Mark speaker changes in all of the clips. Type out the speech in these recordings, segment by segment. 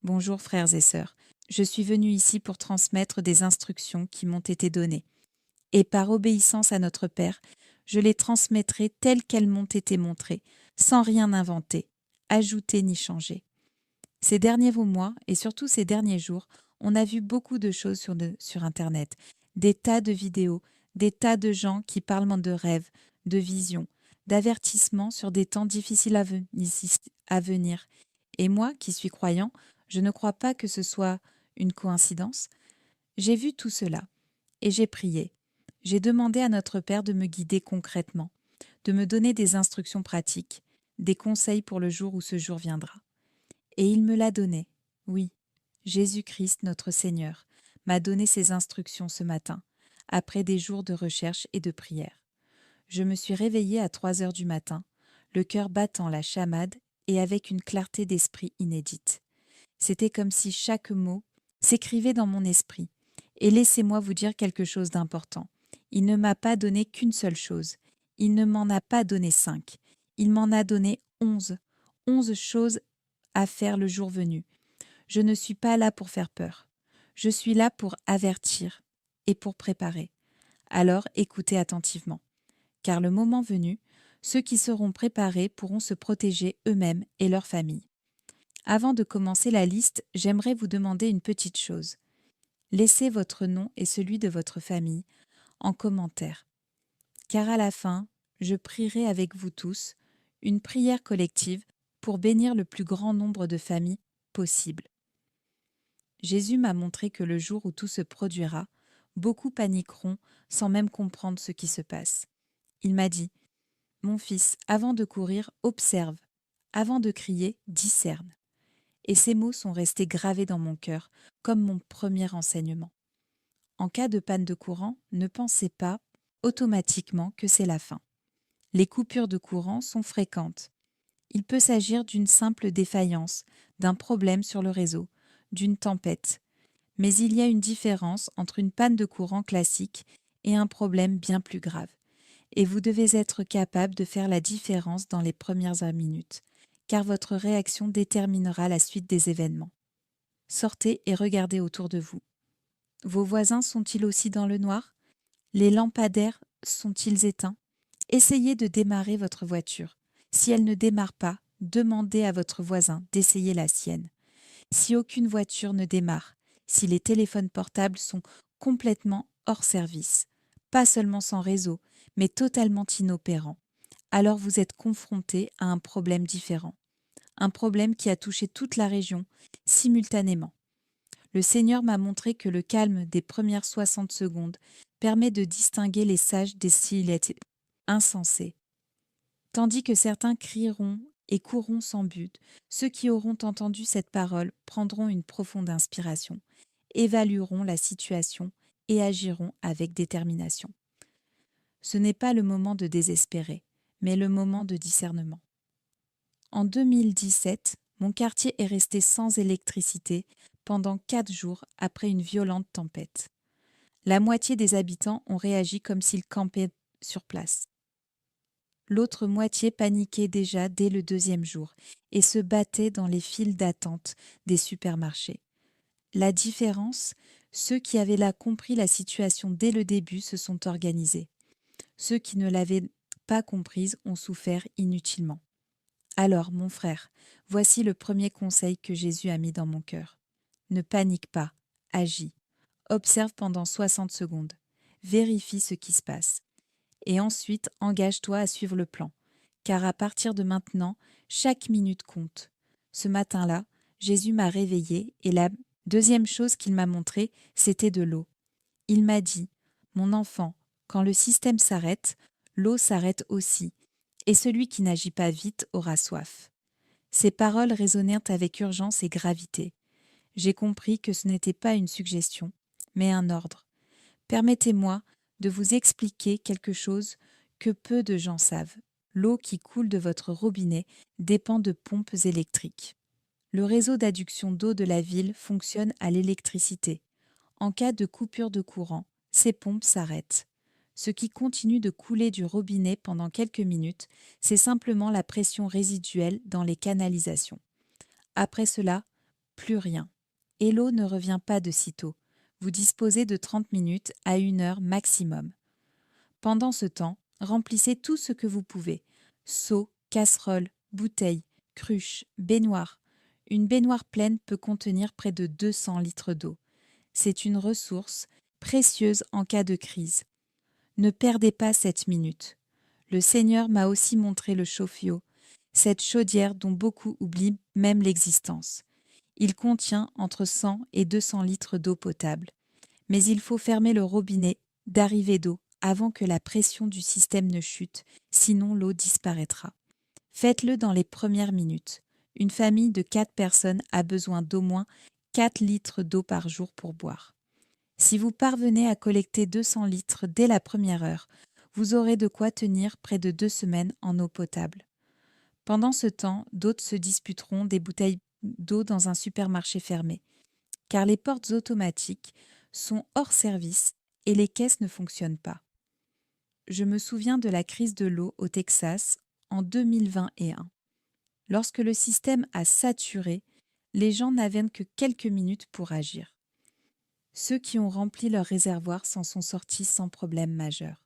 Speaker 1: Bonjour frères et sœurs. Je suis venu ici pour transmettre des instructions qui m'ont été données. Et par obéissance à notre Père, je les transmettrai telles qu'elles m'ont été montrées, sans rien inventer, ajouter ni changer. Ces derniers mois, et surtout ces derniers jours, on a vu beaucoup de choses sur Internet. Des tas de vidéos, des tas de gens qui parlent de rêves, de visions, d'avertissements sur des temps difficiles à venir. Et moi, qui suis croyant, je ne crois pas que ce soit une coïncidence. J'ai vu tout cela, et j'ai prié. J'ai demandé à notre Père de me guider concrètement, de me donner des instructions pratiques, des conseils pour le jour où ce jour viendra. Et il me l'a donné. Oui, Jésus-Christ, notre Seigneur, m'a donné ces instructions ce matin, après des jours de recherche et de prière. Je me suis réveillée à 3 heures du matin, le cœur battant la chamade et avec une clarté d'esprit inédite. C'était comme si chaque mot s'écrivait dans mon esprit. Et laissez-moi vous dire quelque chose d'important. Il ne m'a pas donné qu'une seule chose. Il ne m'en a pas donné 5. Il m'en a donné 11. 11 choses à faire le jour venu. Je ne suis pas là pour faire peur. Je suis là pour avertir et pour préparer. Alors écoutez attentivement. Car le moment venu, ceux qui seront préparés pourront se protéger eux-mêmes et leur famille. Avant de commencer la liste, j'aimerais vous demander une petite chose. Laissez votre nom et celui de votre famille en commentaire. Car à la fin, je prierai avec vous tous une prière collective pour bénir le plus grand nombre de familles possible. Jésus m'a montré que le jour où tout se produira, beaucoup paniqueront sans même comprendre ce qui se passe. Il m'a dit « Mon fils, avant de courir, observe. Avant de crier, discerne. » Et ces mots sont restés gravés dans mon cœur, comme mon premier enseignement. En cas de panne de courant, ne pensez pas automatiquement que c'est la fin. Les coupures de courant sont fréquentes. Il peut s'agir d'une simple défaillance, d'un problème sur le réseau, d'une tempête. Mais il y a une différence entre une panne de courant classique et un problème bien plus grave. Et vous devez être capable de faire la différence dans les premières minutes, car votre réaction déterminera la suite des événements. Sortez et regardez autour de vous. Vos voisins sont-ils aussi dans le noir? Les lampadaires sont-ils éteints? Essayez de démarrer votre voiture. Si elle ne démarre pas, demandez à votre voisin d'essayer la sienne. Si aucune voiture ne démarre, si les téléphones portables sont complètement hors service, pas seulement sans réseau, mais totalement inopérants, alors vous êtes confronté à un problème différent. Un problème qui a touché toute la région simultanément. Le Seigneur m'a montré que le calme des premières 60 secondes permet de distinguer les sages des insensés. Tandis que certains crieront et courront sans but, ceux qui auront entendu cette parole prendront une profonde inspiration, évalueront la situation et agiront avec détermination. Ce n'est pas le moment de désespérer, mais le moment de discernement. En 2017, mon quartier est resté sans électricité pendant 4 jours après une violente tempête. La moitié des habitants ont réagi comme s'ils campaient sur place. L'autre moitié paniquait déjà dès le 2e jour et se battait dans les files d'attente des supermarchés. La différence, ceux qui avaient là compris la situation dès le début se sont organisés. Ceux qui ne l'avaient pas comprise ont souffert inutilement. Alors, mon frère, voici le premier conseil que Jésus a mis dans mon cœur. Ne panique pas, agis. Observe pendant 60 secondes. Vérifie ce qui se passe. Et ensuite, engage-toi à suivre le plan. Car à partir de maintenant, chaque minute compte. Ce matin-là, Jésus m'a réveillée et la deuxième chose qu'il m'a montrée, c'était de l'eau. Il m'a dit, « Mon enfant, quand le système s'arrête, l'eau s'arrête aussi. Et celui qui n'agit pas vite aura soif. » Ces paroles résonnèrent avec urgence et gravité. J'ai compris que ce n'était pas une suggestion, mais un ordre. Permettez-moi de vous expliquer quelque chose que peu de gens savent. L'eau qui coule de votre robinet dépend de pompes électriques. Le réseau d'adduction d'eau de la ville fonctionne à l'électricité. En cas de coupure de courant, ces pompes s'arrêtent. Ce qui continue de couler du robinet pendant quelques minutes, c'est simplement la pression résiduelle dans les canalisations. Après cela, plus rien. Et l'eau ne revient pas de sitôt. Vous disposez de 30 minutes à 1 heure maximum. Pendant ce temps, remplissez tout ce que vous pouvez. Seau, casserole, bouteille, cruche, baignoire. Une baignoire pleine peut contenir près de 200 litres d'eau. C'est une ressource précieuse en cas de crise. Ne perdez pas cette minute. Le Seigneur m'a aussi montré le chauffe-eau, cette chaudière dont beaucoup oublient même l'existence. Il contient entre 100 et 200 litres d'eau potable. Mais il faut fermer le robinet d'arrivée d'eau avant que la pression du système ne chute, sinon l'eau disparaîtra. Faites-le dans les premières minutes. Une famille de 4 personnes a besoin d'au moins 4 litres d'eau par jour pour boire. Si vous parvenez à collecter 200 litres dès la première heure, vous aurez de quoi tenir près de 2 semaines en eau potable. Pendant ce temps, d'autres se disputeront des bouteilles d'eau dans un supermarché fermé, car les portes automatiques sont hors service et les caisses ne fonctionnent pas. Je me souviens de la crise de l'eau au Texas en 2021. Lorsque le système a saturé, les gens n'avaient que quelques minutes pour agir. Ceux qui ont rempli leur réservoir s'en sont sortis sans problème majeur.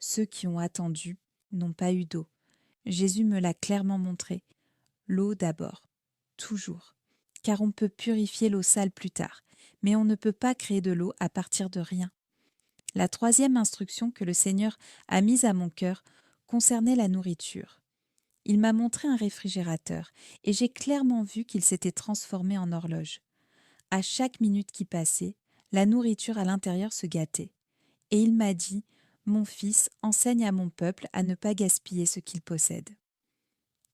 Speaker 1: Ceux qui ont attendu n'ont pas eu d'eau. Jésus me l'a clairement montré. L'eau d'abord, toujours. Car on peut purifier l'eau sale plus tard, mais on ne peut pas créer de l'eau à partir de rien. La troisième instruction que le Seigneur a mise à mon cœur concernait la nourriture. Il m'a montré un réfrigérateur et j'ai clairement vu qu'il s'était transformé en horloge. À chaque minute qui passait, la nourriture à l'intérieur se gâtait. Et il m'a dit « Mon fils, enseigne à mon peuple à ne pas gaspiller ce qu'il possède. »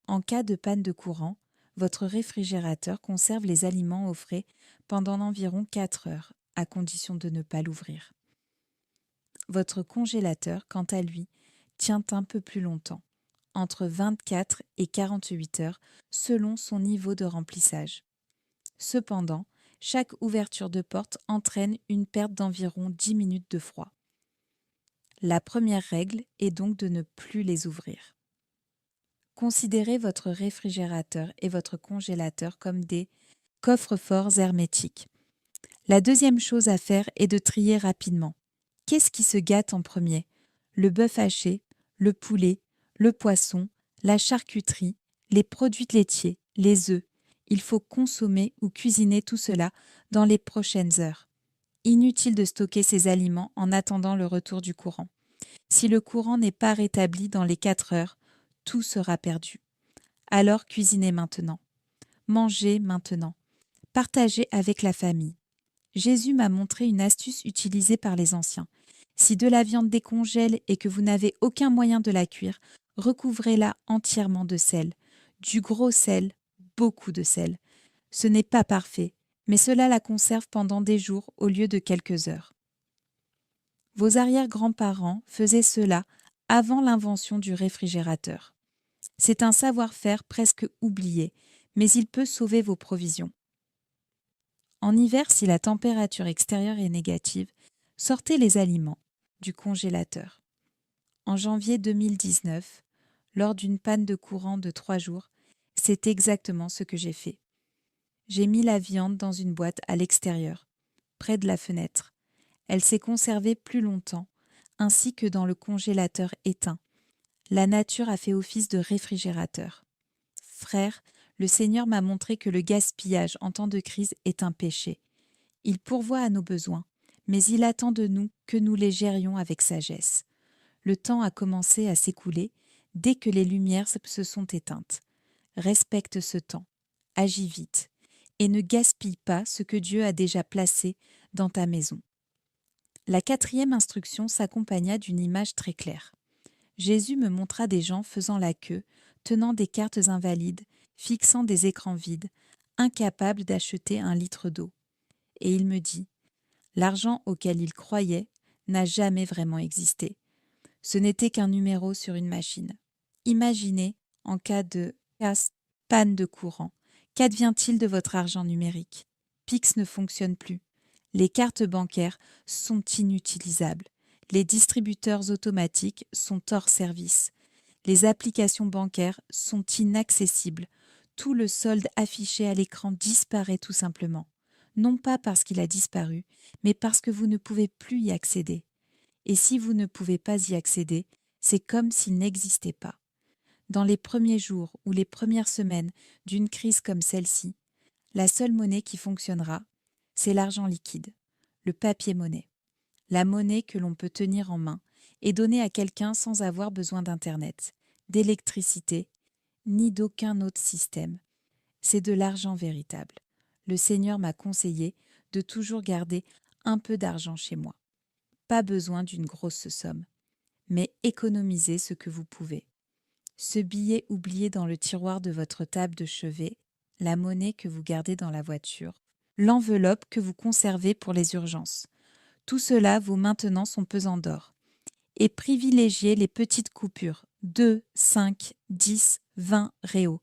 Speaker 1: En cas de panne de courant, votre réfrigérateur conserve les aliments au frais pendant environ 4 heures, à condition de ne pas l'ouvrir. Votre congélateur, quant à lui, tient un peu plus longtemps, entre 24 et 48 heures, selon son niveau de remplissage. Cependant, chaque ouverture de porte entraîne une perte d'environ 10 minutes de froid. La première règle est donc de ne plus les ouvrir. Considérez votre réfrigérateur et votre congélateur comme des coffres-forts hermétiques. La deuxième chose à faire est de trier rapidement. Qu'est-ce qui se gâte en premier? Le bœuf haché, le poulet, le poisson, la charcuterie, les produits laitiers, les œufs. Il faut consommer ou cuisiner tout cela dans les prochaines heures. Inutile de stocker ces aliments en attendant le retour du courant. Si le courant n'est pas rétabli dans les 4 heures, tout sera perdu. Alors cuisinez maintenant. Mangez maintenant. Partagez avec la famille. Jésus m'a montré une astuce utilisée par les anciens. Si de la viande décongèle et que vous n'avez aucun moyen de la cuire, recouvrez-la entièrement de sel. Du gros sel, beaucoup de sel. Ce n'est pas parfait, mais cela la conserve pendant des jours au lieu de quelques heures. Vos arrière-grands-parents faisaient cela avant l'invention du réfrigérateur. C'est un savoir-faire presque oublié, mais il peut sauver vos provisions. En hiver, si la température extérieure est négative, sortez les aliments du congélateur. En janvier 2019, lors d'une panne de courant de 3 jours, c'est exactement ce que j'ai fait. J'ai mis la viande dans une boîte à l'extérieur, près de la fenêtre. Elle s'est conservée plus longtemps, ainsi que dans le congélateur éteint. La nature a fait office de réfrigérateur. Frère, le Seigneur m'a montré que le gaspillage en temps de crise est un péché. Il pourvoit à nos besoins, mais il attend de nous que nous les gérions avec sagesse. Le temps a commencé à s'écouler dès que les lumières se sont éteintes. Respecte ce temps, agis vite, et ne gaspille pas ce que Dieu a déjà placé dans ta maison. La quatrième instruction s'accompagna d'une image très claire. Jésus me montra des gens faisant la queue, tenant des cartes invalides, fixant des écrans vides, incapables d'acheter 1 litre d'eau. Et il me dit, l'argent auquel ils croyaient n'a jamais vraiment existé. Ce n'était qu'un numéro sur une machine. Imaginez, en cas de casse, panne de courant, qu'advient-il de votre argent numérique? Pix ne fonctionne plus. Les cartes bancaires sont inutilisables. Les distributeurs automatiques sont hors service. Les applications bancaires sont inaccessibles. tout le solde affiché à l'écran disparaît tout simplement. Non pas parce qu'il a disparu, mais parce que vous ne pouvez plus y accéder. Et si vous ne pouvez pas y accéder, c'est comme s'il n'existait pas. Dans les premiers jours ou les premières semaines d'une crise comme celle-ci, la seule monnaie qui fonctionnera, c'est l'argent liquide, le papier-monnaie, la monnaie que l'on peut tenir en main et donner à quelqu'un sans avoir besoin d'Internet, d'électricité, ni d'aucun autre système. C'est de l'argent véritable. Le Seigneur m'a conseillé de toujours garder un peu d'argent chez moi. Pas besoin d'une grosse somme, mais économisez ce que vous pouvez. Ce billet oublié dans le tiroir de votre table de chevet, la monnaie que vous gardez dans la voiture, l'enveloppe que vous conservez pour les urgences. Tout cela vaut maintenant son pesant d'or. Et privilégiez les petites coupures, 2, 5, 10, 20 réaux.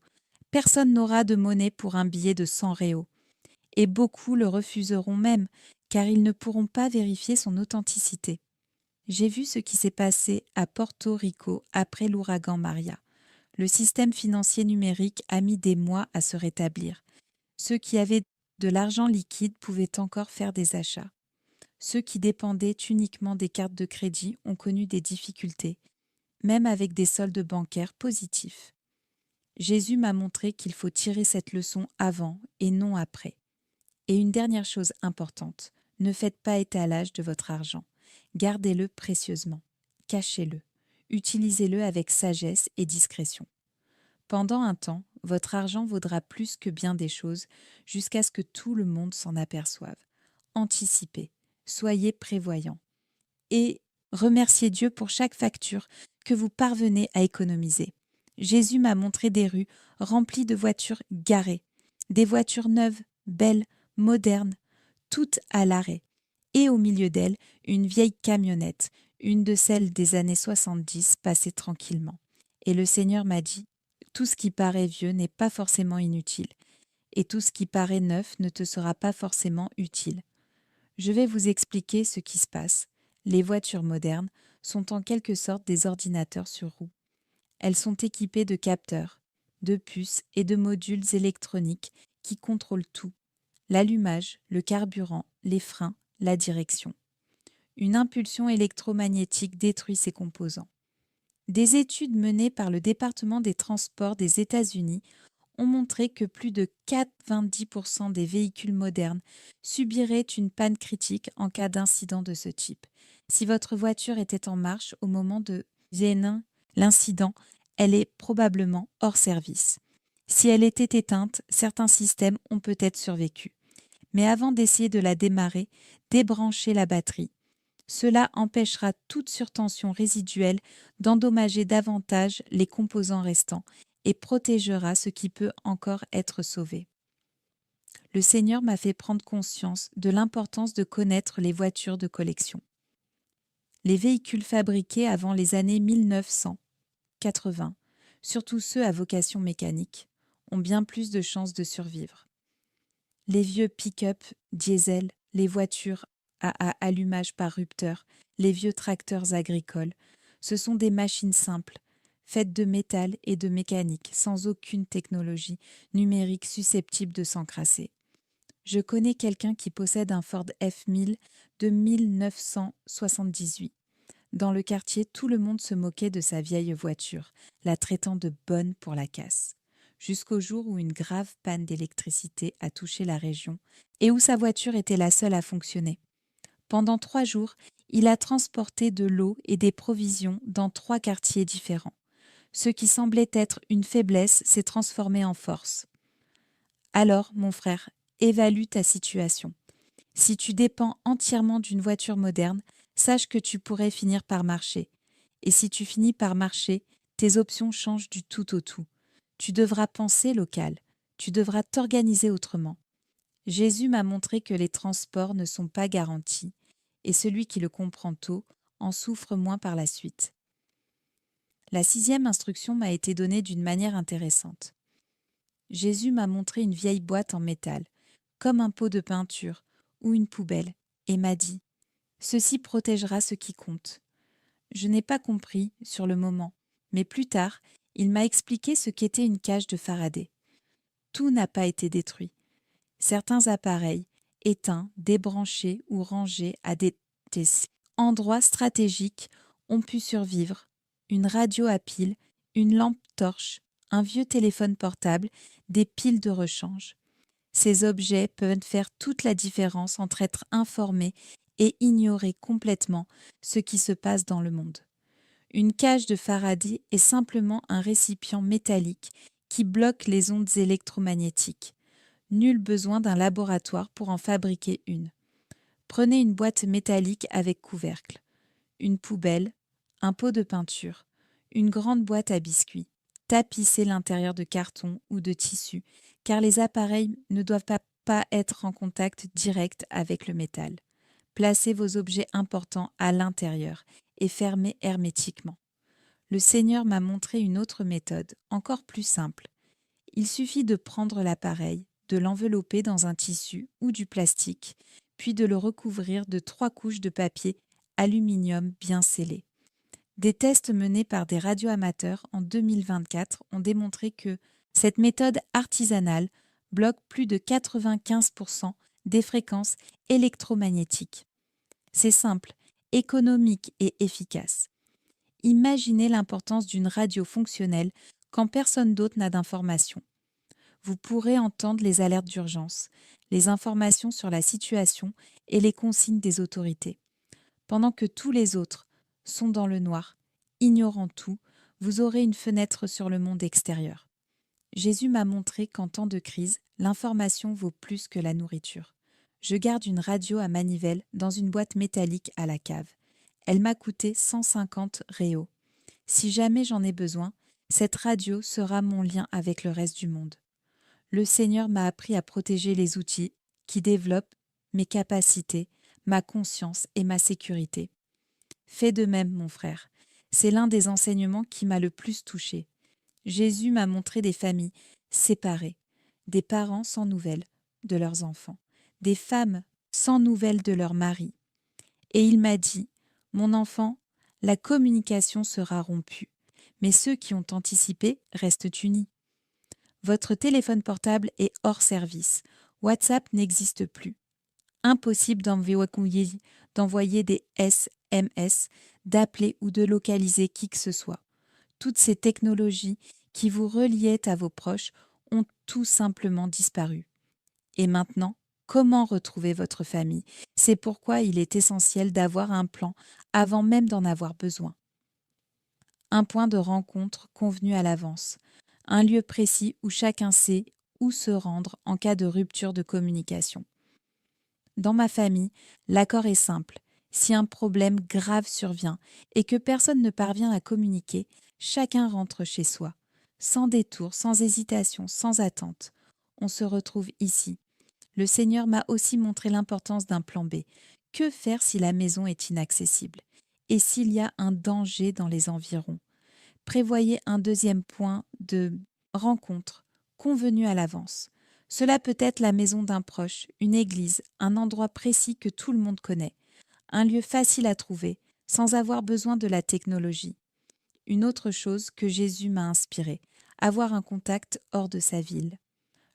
Speaker 1: Personne n'aura de monnaie pour un billet de 100 réaux. Et beaucoup le refuseront même, car ils ne pourront pas vérifier son authenticité. J'ai vu ce qui s'est passé à Porto Rico après l'ouragan Maria. Le système financier numérique a mis des mois à se rétablir. Ceux qui avaient de l'argent liquide pouvaient encore faire des achats. Ceux qui dépendaient uniquement des cartes de crédit ont connu des difficultés, même avec des soldes bancaires positifs. Jésus m'a montré qu'il faut tirer cette leçon avant et non après. Et une dernière chose importante, ne faites pas étalage de votre argent. Gardez-le précieusement, cachez-le, utilisez-le avec sagesse et discrétion. Pendant un temps, votre argent vaudra plus que bien des choses jusqu'à ce que tout le monde s'en aperçoive. Anticipez, soyez prévoyants et remerciez Dieu pour chaque facture que vous parvenez à économiser. Jésus m'a montré des rues remplies de voitures garées, des voitures neuves, belles, modernes, toutes à l'arrêt, et au milieu d'elles, une vieille camionnette, une de celles des années 70 passée tranquillement. Et le Seigneur m'a dit, tout ce qui paraît vieux n'est pas forcément inutile, et tout ce qui paraît neuf ne te sera pas forcément utile. Je vais vous expliquer ce qui se passe. Les voitures modernes sont en quelque sorte des ordinateurs sur roues. Elles sont équipées de capteurs, de puces et de modules électroniques qui contrôlent tout. L'allumage, le carburant, les freins, la direction. Une impulsion électromagnétique détruit ces composants. Des études menées par le département des transports des États-Unis ont montré que plus de 90% des véhicules modernes subiraient une panne critique en cas d'incident de ce type. Si votre voiture était en marche au moment de l'incident, elle est probablement hors service. Si elle était éteinte, certains systèmes ont peut-être survécu. Mais avant d'essayer de la démarrer, débranchez la batterie. Cela empêchera toute surtension résiduelle d'endommager davantage les composants restants et protégera ce qui peut encore être sauvé. Le Seigneur m'a fait prendre conscience de l'importance de connaître les voitures de collection. Les véhicules fabriqués avant les années 1980, surtout ceux à vocation mécanique, ont bien plus de chances de survivre. Les vieux pick-up diesel, les voitures à allumage par rupteur, les vieux tracteurs agricoles, ce sont des machines simples, faites de métal et de mécanique, sans aucune technologie numérique susceptible de s'encrasser. Je connais quelqu'un qui possède un Ford F1000 de 1978. Dans le quartier, tout le monde se moquait de sa vieille voiture, la traitant de bonne pour la casse. Jusqu'au jour où une grave panne d'électricité a touché la région et où sa voiture était la seule à fonctionner. Pendant 3 jours, il a transporté de l'eau et des provisions dans 3 quartiers différents. Ce qui semblait être une faiblesse s'est transformé en force. Alors, mon frère, évalue ta situation. Si tu dépends entièrement d'une voiture moderne, sache que tu pourrais finir par marcher. Et si tu finis par marcher, tes options changent du tout au tout. Tu devras penser local, tu devras t'organiser autrement. Jésus m'a montré que les transports ne sont pas garantis, et celui qui le comprend tôt en souffre moins par la suite. La 6e instruction m'a été donnée d'une manière intéressante. Jésus m'a montré une vieille boîte en métal, comme un pot de peinture ou une poubelle, et m'a dit « Ceci protégera ce qui compte ». Je n'ai pas compris sur le moment, mais plus tard, il m'a expliqué ce qu'était une cage de Faraday. tout n'a pas été détruit. Certains appareils, éteints, débranchés ou rangés à des endroits stratégiques, ont pu survivre. Une radio à pile, une lampe torche, un vieux téléphone portable, des piles de rechange. Ces objets peuvent faire toute la différence entre être informé et ignorer complètement ce qui se passe dans le monde. Une cage de Faraday est simplement un récipient métallique qui bloque les ondes électromagnétiques. Nul besoin d'un laboratoire pour en fabriquer une. Prenez une boîte métallique avec couvercle, une poubelle, un pot de peinture, une grande boîte à biscuits. Tapissez l'intérieur de carton ou de tissu, car les appareils ne doivent pas être en contact direct avec le métal. Placez vos objets importants à l'intérieur et fermez hermétiquement. Le Seigneur m'a montré une autre méthode, encore plus simple. Il suffit de prendre l'appareil, de l'envelopper dans un tissu ou du plastique, puis de le recouvrir de 3 couches de papier aluminium bien scellé. Des tests menés par des radioamateurs en 2024 ont démontré que cette méthode artisanale bloque plus de 95% des fréquences électromagnétiques. C'est simple, économique et efficace. Imaginez l'importance d'une radio fonctionnelle quand personne d'autre n'a d'informations. Vous pourrez entendre les alertes d'urgence, les informations sur la situation et les consignes des autorités. Pendant que tous les autres sont dans le noir, ignorant tout, vous aurez une fenêtre sur le monde extérieur. Jésus m'a montré qu'en temps de crise, l'information vaut plus que la nourriture. Je garde une radio à manivelle dans une boîte métallique à la cave. Elle m'a coûté 150 réaux. Si jamais j'en ai besoin, cette radio sera mon lien avec le reste du monde. Le Seigneur m'a appris à protéger les outils qui développent mes capacités, ma conscience et ma sécurité. Fais de même, mon frère. C'est l'un des enseignements qui m'a le plus touché. Jésus m'a montré des familles séparées, des parents sans nouvelles de leurs enfants, des femmes sans nouvelles de leur mari. Et il m'a dit, « Mon enfant, la communication sera rompue, mais ceux qui ont anticipé restent unis. Votre téléphone portable est hors service. WhatsApp n'existe plus. Impossible d'envoyer des SMS, d'appeler ou de localiser qui que ce soit. Toutes ces technologies qui vous reliaient à vos proches ont tout simplement disparu. Et maintenant, comment retrouver votre famille? C'est pourquoi il est essentiel d'avoir un plan avant même d'en avoir besoin. Un point de rencontre convenu à l'avance, un lieu précis où chacun sait où se rendre en cas de rupture de communication. Dans ma famille, l'accord est simple. Si un problème grave survient et que personne ne parvient à communiquer, chacun rentre chez soi, sans détour, sans hésitation, sans attente. On se retrouve ici. Le Seigneur m'a aussi montré l'importance d'un plan B. Que faire si la maison est inaccessible? Et s'il y a un danger dans les environs? Prévoyez un deuxième point de rencontre, convenu à l'avance. Cela peut être la maison d'un proche, une église, un endroit précis que tout le monde connaît, un lieu facile à trouver, sans avoir besoin de la technologie. Une autre chose que Jésus m'a inspiré, avoir un contact hors de sa ville.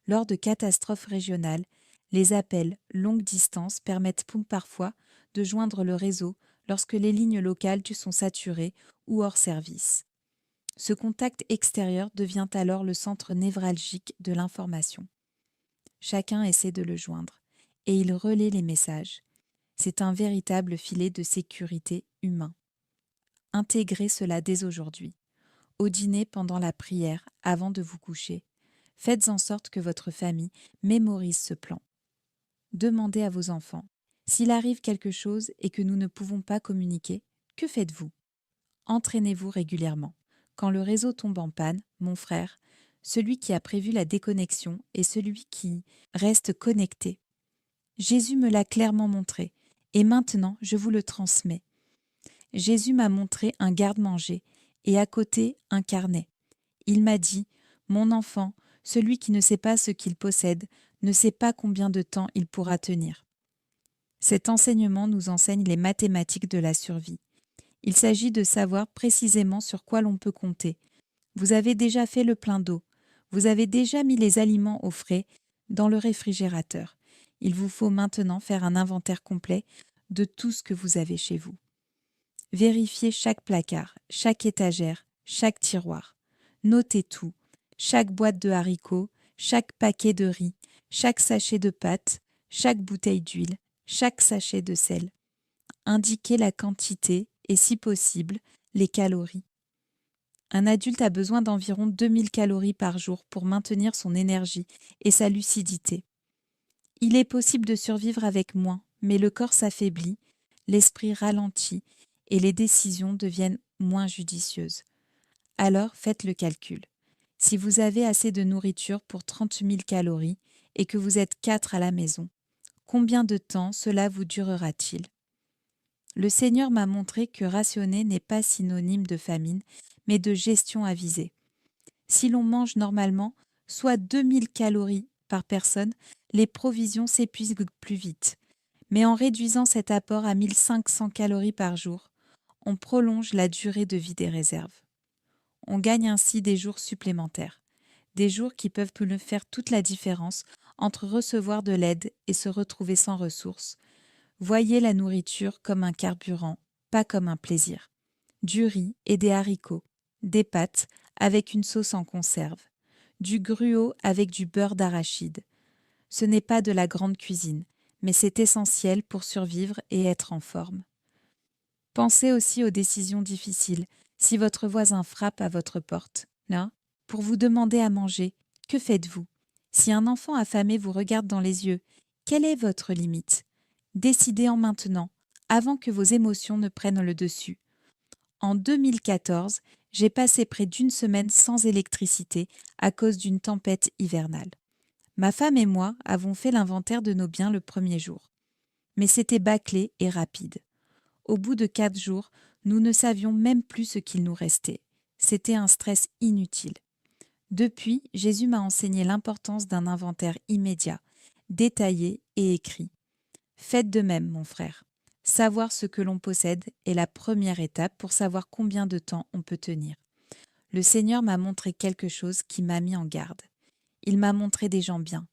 Speaker 1: Lors de catastrophes régionales, les appels longue distance permettent parfois de joindre le réseau lorsque les lignes locales sont saturées ou hors service. Ce contact extérieur devient alors le centre névralgique de l'information. Chacun essaie de le joindre et il relaie les messages. C'est un véritable filet de sécurité humain. Intégrez cela dès aujourd'hui. Au dîner, pendant la prière, avant de vous coucher, faites en sorte que votre famille mémorise ce plan. Demandez à vos enfants, s'il arrive quelque chose et que nous ne pouvons pas communiquer, que faites-vous? Entraînez-vous régulièrement. Quand le réseau tombe en panne, mon frère, celui qui a prévu la déconnexion est celui qui reste connecté. Jésus me l'a clairement montré, et maintenant je vous le transmets. Jésus m'a montré un garde-manger, et à côté un carnet. Il m'a dit, « Mon enfant, celui qui ne sait pas ce qu'il possède, ne sait pas combien de temps il pourra tenir. » Cet enseignement nous enseigne les mathématiques de la survie. Il s'agit de savoir précisément sur quoi l'on peut compter. Vous avez déjà fait le plein d'eau. Vous avez déjà mis les aliments au frais dans le réfrigérateur. Il vous faut maintenant faire un inventaire complet de tout ce que vous avez chez vous. Vérifiez chaque placard, chaque étagère, chaque tiroir. Notez tout, chaque boîte de haricots, chaque paquet de riz, chaque sachet de pâtes, chaque bouteille d'huile, chaque sachet de sel. Indiquez la quantité et, si possible, les calories. Un adulte a besoin d'environ 2000 calories par jour pour maintenir son énergie et sa lucidité. Il est possible de survivre avec moins, mais le corps s'affaiblit, l'esprit ralentit et les décisions deviennent moins judicieuses. Alors faites le calcul. Si vous avez assez de nourriture pour 30 000 calories et que vous êtes 4 à la maison, combien de temps cela vous durera-t-il ? Le Seigneur m'a montré que rationner n'est pas synonyme de famine, mais de gestion avisée. Si l'on mange normalement, soit 2000 calories par personne, les provisions s'épuisent plus vite. Mais en réduisant cet apport à 1500 calories par jour, on prolonge la durée de vie des réserves. On gagne ainsi des jours supplémentaires, des jours qui peuvent faire toute la différence entre recevoir de l'aide et se retrouver sans ressources. Voyez la nourriture comme un carburant, pas comme un plaisir. Du riz et des haricots, des pâtes avec une sauce en conserve, du gruau avec du beurre d'arachide. Ce n'est pas de la grande cuisine, mais c'est essentiel pour survivre et être en forme. Pensez aussi aux décisions difficiles. Si votre voisin frappe à votre porte, là, pour vous demander à manger, que faites-vous ? Si un enfant affamé vous regarde dans les yeux, quelle est votre limite ? Décidez en maintenant, avant que vos émotions ne prennent le dessus. En 2014, j'ai passé près d'une semaine sans électricité à cause d'une tempête hivernale. Ma femme et moi avons fait l'inventaire de nos biens le premier jour. Mais c'était bâclé et rapide. Au bout de 4 jours, nous ne savions même plus ce qu'il nous restait. C'était un stress inutile. Depuis, Jésus m'a enseigné l'importance d'un inventaire immédiat, détaillé et écrit. Faites de même, mon frère. Savoir ce que l'on possède est la première étape pour savoir combien de temps on peut tenir. Le Seigneur m'a montré quelque chose qui m'a mis en garde. Il m'a montré des gens bien,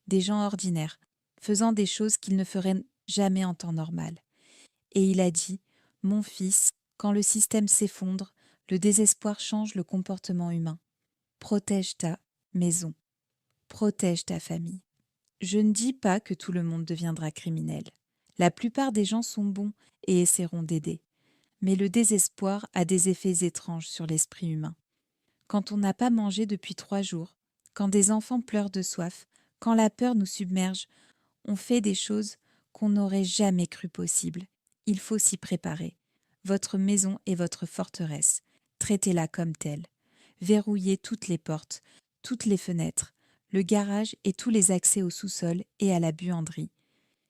Speaker 1: des gens ordinaires, faisant des choses qu'ils ne feraient jamais en temps normal. Et il a dit, « Mon fils, quand le système s'effondre, le désespoir change le comportement humain. Protège ta maison, protège ta famille. » Je ne dis pas que tout le monde deviendra criminel. La plupart des gens sont bons et essaieront d'aider. Mais le désespoir a des effets étranges sur l'esprit humain. Quand on n'a pas mangé depuis 3 jours, quand des enfants pleurent de soif, quand la peur nous submerge, on fait des choses qu'on n'aurait jamais cru possibles. Il faut s'y préparer. Votre maison est votre forteresse. Traitez-la comme telle. Verrouillez toutes les portes, toutes les fenêtres, le garage et tous les accès au sous-sol et à la buanderie.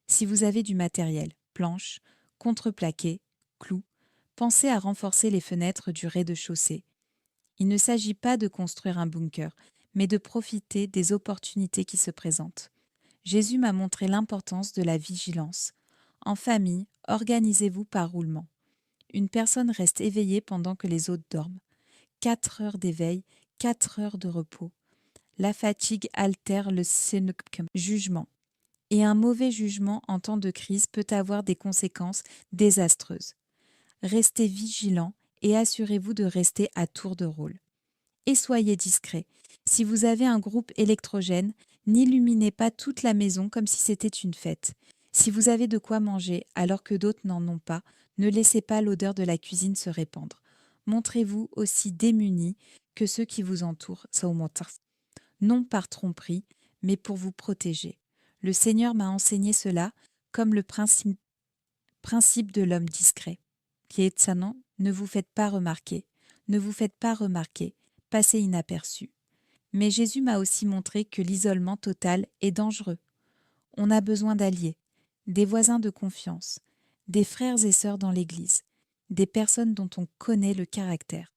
Speaker 1: Si vous avez du matériel, planches, contreplaqué, clous, pensez à renforcer les fenêtres du rez-de-chaussée. Il ne s'agit pas de construire un bunker, mais de profiter des opportunités qui se présentent. Jésus m'a montré l'importance de la vigilance. En famille, organisez-vous par roulement. Une personne reste éveillée pendant que les autres dorment. 4 heures d'éveil, 4 heures de repos. La fatigue altère le jugement. Et un mauvais jugement en temps de crise peut avoir des conséquences désastreuses. Restez vigilant et assurez-vous de rester à tour de rôle. Et soyez discret. Si vous avez un groupe électrogène, n'illuminez pas toute la maison comme si c'était une fête. Si vous avez de quoi manger alors que d'autres n'en ont pas, ne laissez pas l'odeur de la cuisine se répandre. Montrez-vous aussi démunis que ceux qui vous entourent, non par tromperie, mais pour vous protéger. Le Seigneur m'a enseigné cela comme le principe de l'homme discret, qui est tsanant, ne vous faites pas remarquer, ne vous faites pas remarquer, passez inaperçu. Mais Jésus m'a aussi montré que l'isolement total est dangereux. On a besoin d'alliés, des voisins de confiance, des frères et sœurs dans l'Église, des personnes dont on connaît le caractère.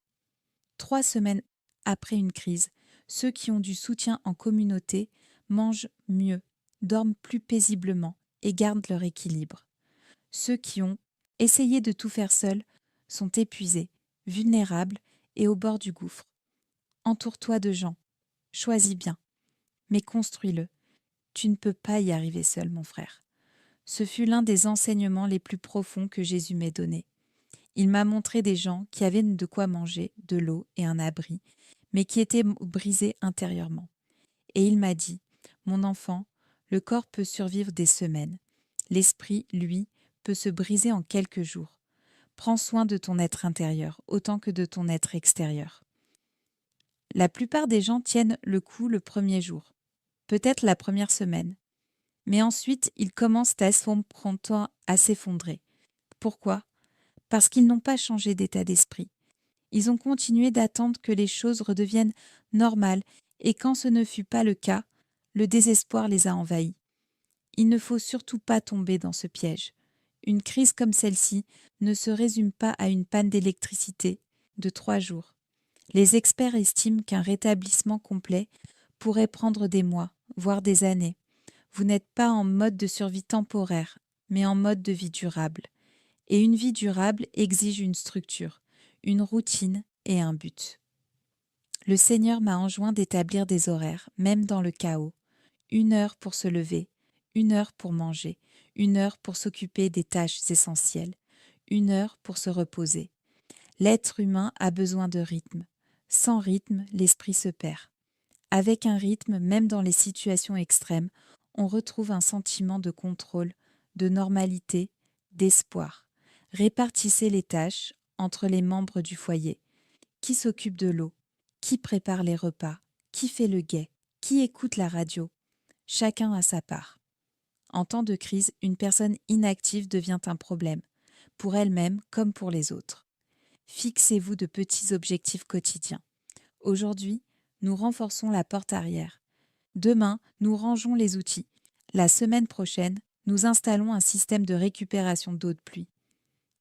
Speaker 1: 3 semaines après une crise, ceux qui ont du soutien en communauté mangent mieux, dorment plus paisiblement et gardent leur équilibre. Ceux qui ont essayé de tout faire seuls sont épuisés, vulnérables et au bord du gouffre. Entoure-toi de gens, Choisis bien, mais construis-le. Tu ne peux pas y arriver seul, mon frère. Ce fut l'un des enseignements les plus profonds que Jésus m'ait donné. Il m'a montré des gens qui avaient de quoi manger, de l'eau et un abri, mais qui étaient brisés intérieurement. Et il m'a dit, « Mon enfant, le corps peut survivre des semaines. L'esprit, lui, peut se briser en quelques jours. Prends soin de ton être intérieur autant que de ton être extérieur. » La plupart des gens tiennent le coup le premier jour, peut-être la première semaine. Mais ensuite, ils commencent à s'effondrer. Pourquoi ? Parce qu'ils n'ont pas changé d'état d'esprit. Ils ont continué d'attendre que les choses redeviennent normales et quand ce ne fut pas le cas, le désespoir les a envahis. Il ne faut surtout pas tomber dans ce piège. Une crise comme celle-ci ne se résume pas à une panne d'électricité de 3 jours. Les experts estiment qu'un rétablissement complet pourrait prendre des mois, voire des années. Vous n'êtes pas en mode de survie temporaire, mais en mode de vie durable. Et une vie durable exige une structure, une routine et un but. Le Seigneur m'a enjoint d'établir des horaires, même dans le chaos. 1 heure pour se lever, 1 heure pour manger, 1 heure pour s'occuper des tâches essentielles, 1 heure pour se reposer. L'être humain a besoin de rythme. Sans rythme, l'esprit se perd. Avec un rythme, même dans les situations extrêmes, on retrouve un sentiment de contrôle, de normalité, d'espoir. Répartissez les tâches entre les membres du foyer. Qui s'occupe de l'eau? Qui prépare les repas? Qui fait le guet? Qui écoute la radio? Chacun a sa part. En temps de crise, une personne inactive devient un problème, pour elle-même comme pour les autres. Fixez-vous de petits objectifs quotidiens. Aujourd'hui, nous renforçons la porte arrière. Demain, nous rangeons les outils. La semaine prochaine, nous installons un système de récupération d'eau de pluie.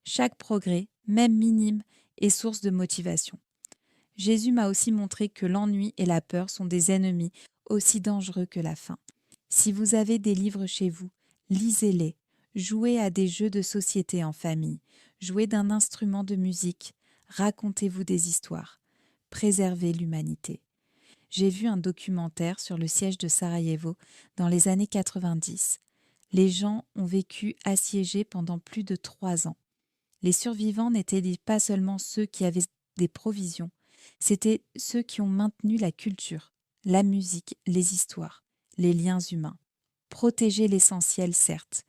Speaker 1: Chaque progrès, même minime, est source de motivation. Jésus m'a aussi montré que l'ennui et la peur sont des ennemis aussi dangereux que la faim. Si vous avez des livres chez vous, lisez-les. Jouez à des jeux de société en famille. Jouez d'un instrument de musique. Racontez-vous des histoires. Préservez l'humanité. J'ai vu un documentaire sur le siège de Sarajevo dans les années 90. Les gens ont vécu assiégés pendant plus de 3 ans. Les survivants n'étaient pas seulement ceux qui avaient des provisions, c'étaient ceux qui ont maintenu la culture, la musique, les histoires, les liens humains. Protégez l'essentiel, certes,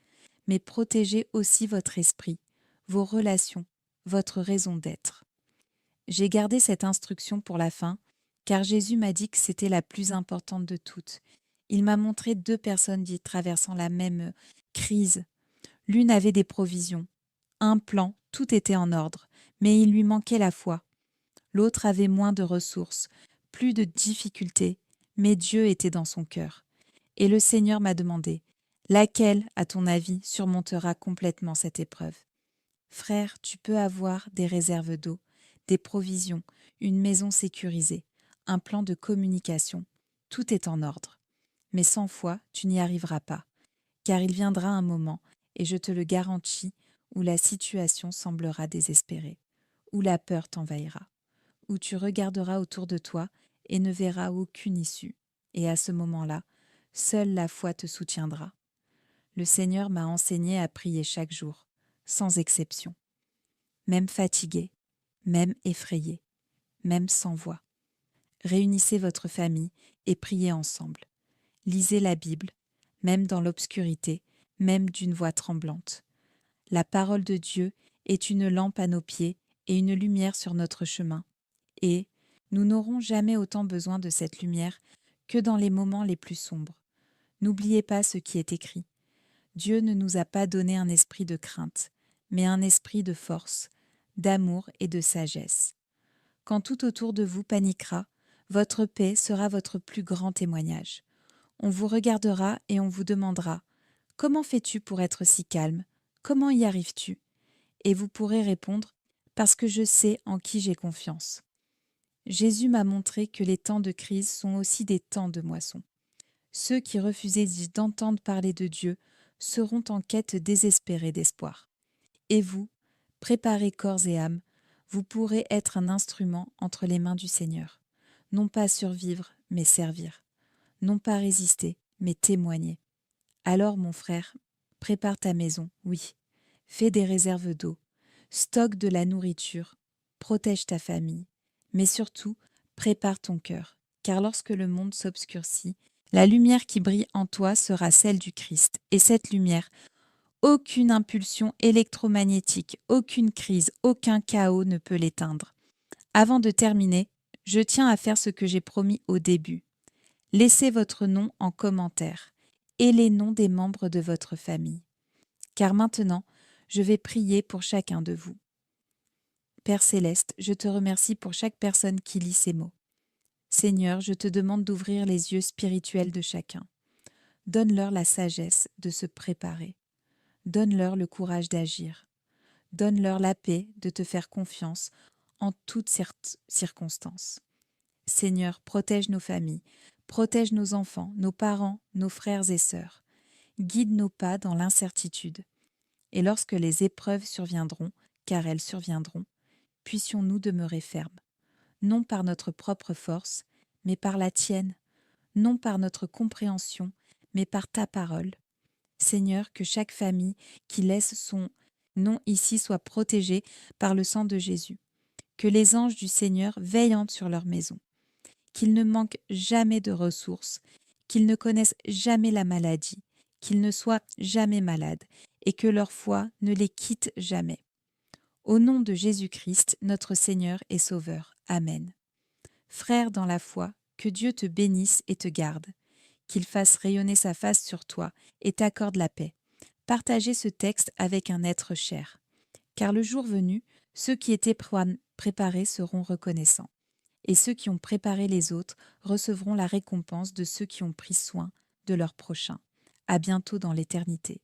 Speaker 1: mais protégez aussi votre esprit, vos relations, votre raison d'être. J'ai gardé cette instruction pour la fin, car Jésus m'a dit que c'était la plus importante de toutes. Il m'a montré 2 personnes traversant la même crise. L'une avait des provisions, un plan, tout était en ordre, mais il lui manquait la foi. L'autre avait moins de ressources, plus de difficultés, mais Dieu était dans son cœur. Et le Seigneur m'a demandé, laquelle, à ton avis, surmontera complètement cette épreuve? Frère, tu peux avoir des réserves d'eau, des provisions, une maison sécurisée, un plan de communication. Tout est en ordre. Mais sans foi, tu n'y arriveras pas, car il viendra un moment, et je te le garantis, où la situation semblera désespérée, où la peur t'envahira, où tu regarderas autour de toi et ne verras aucune issue. Et à ce moment-là, seule la foi te soutiendra. Le Seigneur m'a enseigné à prier chaque jour, sans exception. Même fatigué, même effrayé, même sans voix. Réunissez votre famille et priez ensemble. Lisez la Bible, même dans l'obscurité, même d'une voix tremblante. La parole de Dieu est une lampe à nos pieds et une lumière sur notre chemin. Et nous n'aurons jamais autant besoin de cette lumière que dans les moments les plus sombres. N'oubliez pas ce qui est écrit. Dieu ne nous a pas donné un esprit de crainte, mais un esprit de force, d'amour et de sagesse. Quand tout autour de vous paniquera, votre paix sera votre plus grand témoignage. On vous regardera et on vous demandera « Comment fais-tu pour être si calme ? Comment y arrives-tu » Et vous pourrez répondre « Parce que je sais en qui j'ai confiance ». Jésus m'a montré que les temps de crise sont aussi des temps de moisson. Ceux qui refusaient d'entendre parler de Dieu seront en quête désespérée d'espoir. Et vous, préparez corps et âme, vous pourrez être un instrument entre les mains du Seigneur. Non pas survivre, mais servir. Non pas résister, mais témoigner. Alors, mon frère, prépare ta maison, oui. Fais des réserves d'eau. Stocke de la nourriture. Protège ta famille. Mais surtout, prépare ton cœur. Car lorsque le monde s'obscurcit, la lumière qui brille en toi sera celle du Christ. Et cette lumière, aucune impulsion électromagnétique, aucune crise, aucun chaos ne peut l'éteindre. Avant de terminer, je tiens à faire ce que j'ai promis au début. Laissez votre nom en commentaire et les noms des membres de votre famille. Car maintenant, je vais prier pour chacun de vous. Père Céleste, je te remercie pour chaque personne qui lit ces mots. Seigneur, je te demande d'ouvrir les yeux spirituels de chacun. Donne-leur la sagesse de se préparer. Donne-leur le courage d'agir. Donne-leur la paix de te faire confiance en toutes circonstances. Seigneur, protège nos familles, protège nos enfants, nos parents, nos frères et sœurs. Guide nos pas dans l'incertitude. Et lorsque les épreuves surviendront, car elles surviendront, puissions-nous demeurer fermes, non par notre propre force, mais par la tienne, non par notre compréhension, mais par ta parole. Seigneur, que chaque famille qui laisse son nom ici soit protégée par le sang de Jésus. Que les anges du Seigneur veillent sur leur maison. Qu'ils ne manquent jamais de ressources, qu'ils ne connaissent jamais la maladie, qu'ils ne soient jamais malades, et que leur foi ne les quitte jamais. Au nom de Jésus-Christ, notre Seigneur et Sauveur. Amen. Frère dans la foi, que Dieu te bénisse et te garde, qu'il fasse rayonner sa face sur toi et t'accorde la paix. Partagez ce texte avec un être cher, car le jour venu, ceux qui étaient préparés seront reconnaissants, et ceux qui ont préparé les autres recevront la récompense de ceux qui ont pris soin de leur prochain. À bientôt dans l'éternité.